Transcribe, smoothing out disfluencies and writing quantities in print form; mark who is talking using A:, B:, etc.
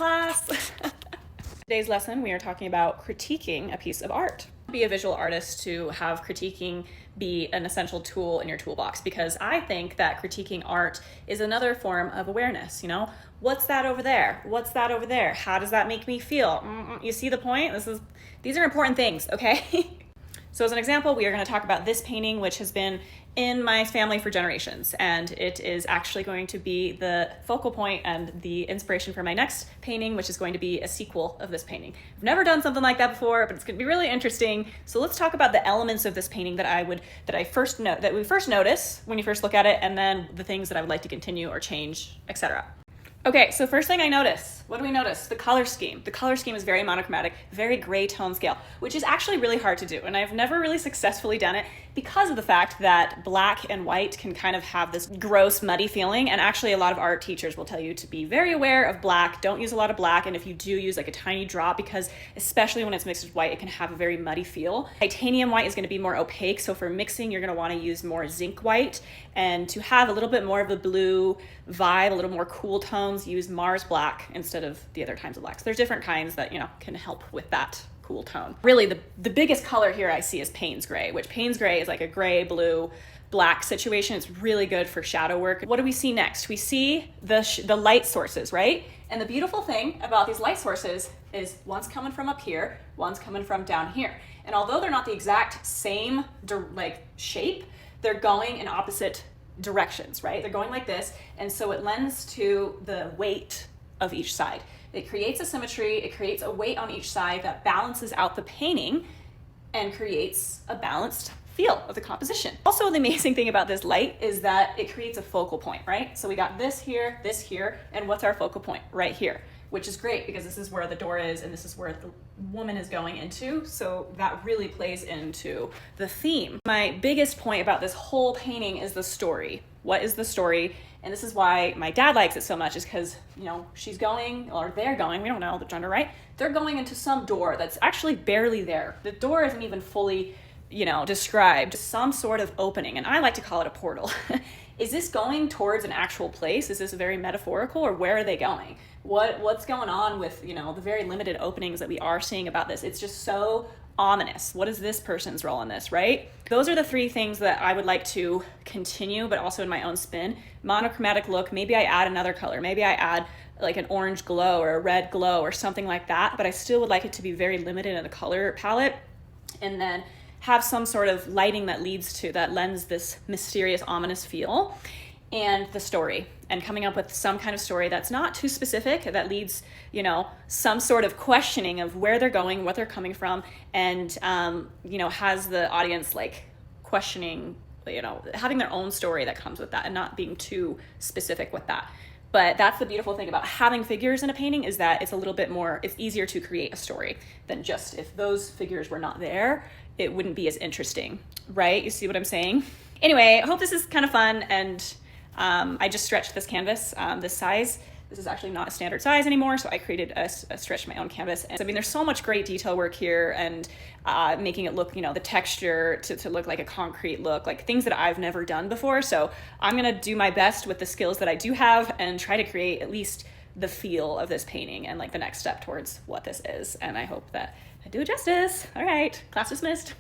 A: class. Today's lesson, we are talking about critiquing a piece of art. Be a visual artist to have critiquing be an essential tool in your toolbox, because I think that critiquing art is another form of awareness. What's that over there? What's that over there? How does that make me feel? You see the point? These are important things, okay? So as an example, we are going to talk about this painting, which has been in my family for generations, and it is actually going to be the focal point and the inspiration for my next painting, which is going to be a sequel of this painting. I've never done something like that before, but it's going to be really interesting. So let's talk about the elements of this painting that we first notice when you first look at it, and then the things that I would like to continue or change, etc. Okay, so first thing I notice, what do we notice? The color scheme. The color scheme is very monochromatic, very gray tone scale, which is actually really hard to do. And I've never really successfully done it because of the fact that black and white can kind of have this gross, muddy feeling. And actually a lot of art teachers will tell you to be very aware of black. Don't use a lot of black. And if you do, use like a tiny drop, because especially when it's mixed with white, it can have a very muddy feel. Titanium white is going to be more opaque. So for mixing, you're going to want to use more zinc white. And to have a little bit more of a blue vibe, a little more cool tones, use Mars black instead of the other kinds of blacks. There's different kinds that, can help with that cool tone. Really, the biggest color here I see is Payne's gray, which Payne's gray is like a gray, blue, black situation. It's really good for shadow work. What do we see next? We see the light sources, right? And the beautiful thing about these light sources is one's coming from up here, one's coming from down here. And although they're not the exact same shape, they're going in opposite directions, right? They're going like this, and so it lends to the weight of each side. It creates a symmetry, it creates a weight on each side that balances out the painting and creates a balanced feel of the composition. Also, the amazing thing about this light is that it creates a focal point, right? So we got this here, and what's our focal point? Right here, which is great because this is where the door is and this is where the woman is going into. So that really plays into the theme. My biggest point about this whole painting is the story. What is the story? And this is why my dad likes it so much, is because, she's going, or they're going, we don't know the gender, right? They're going into some door that's actually barely there. The door isn't even fully, described. Some sort of opening, and I like to call it a portal. Is this going towards an actual place? Is this very metaphorical, or where are they going? What's going on with, the very limited openings that we are seeing about this? It's just so ominous. What is this person's role in this, right? Those are the three things that I would like to continue, but also in my own spin. Monochromatic look, maybe I add another color. Maybe I add like an orange glow or a red glow or something like that, but I still would like it to be very limited in the color palette. And then have some sort of lighting that lends this mysterious, ominous feel. And the story, and coming up with some kind of story that's not too specific, that leads, some sort of questioning of where they're going, what they're coming from, and, has the audience questioning, having their own story that comes with that and not being too specific with that. But that's the beautiful thing about having figures in a painting, is that it's easier to create a story than just if those figures were not there, it wouldn't be as interesting, right? You see what I'm saying? Anyway, I hope this is kind of fun, and I just stretched this canvas this size. This is actually not a standard size anymore, so I created a stretch my own canvas. And there's so much great detail work here, and making it look, the texture to look like a concrete look, like things that I've never done before. So I'm gonna do my best with the skills that I do have and try to create at least the feel of this painting and the next step towards what this is. And I hope that I do it justice. All right, class dismissed.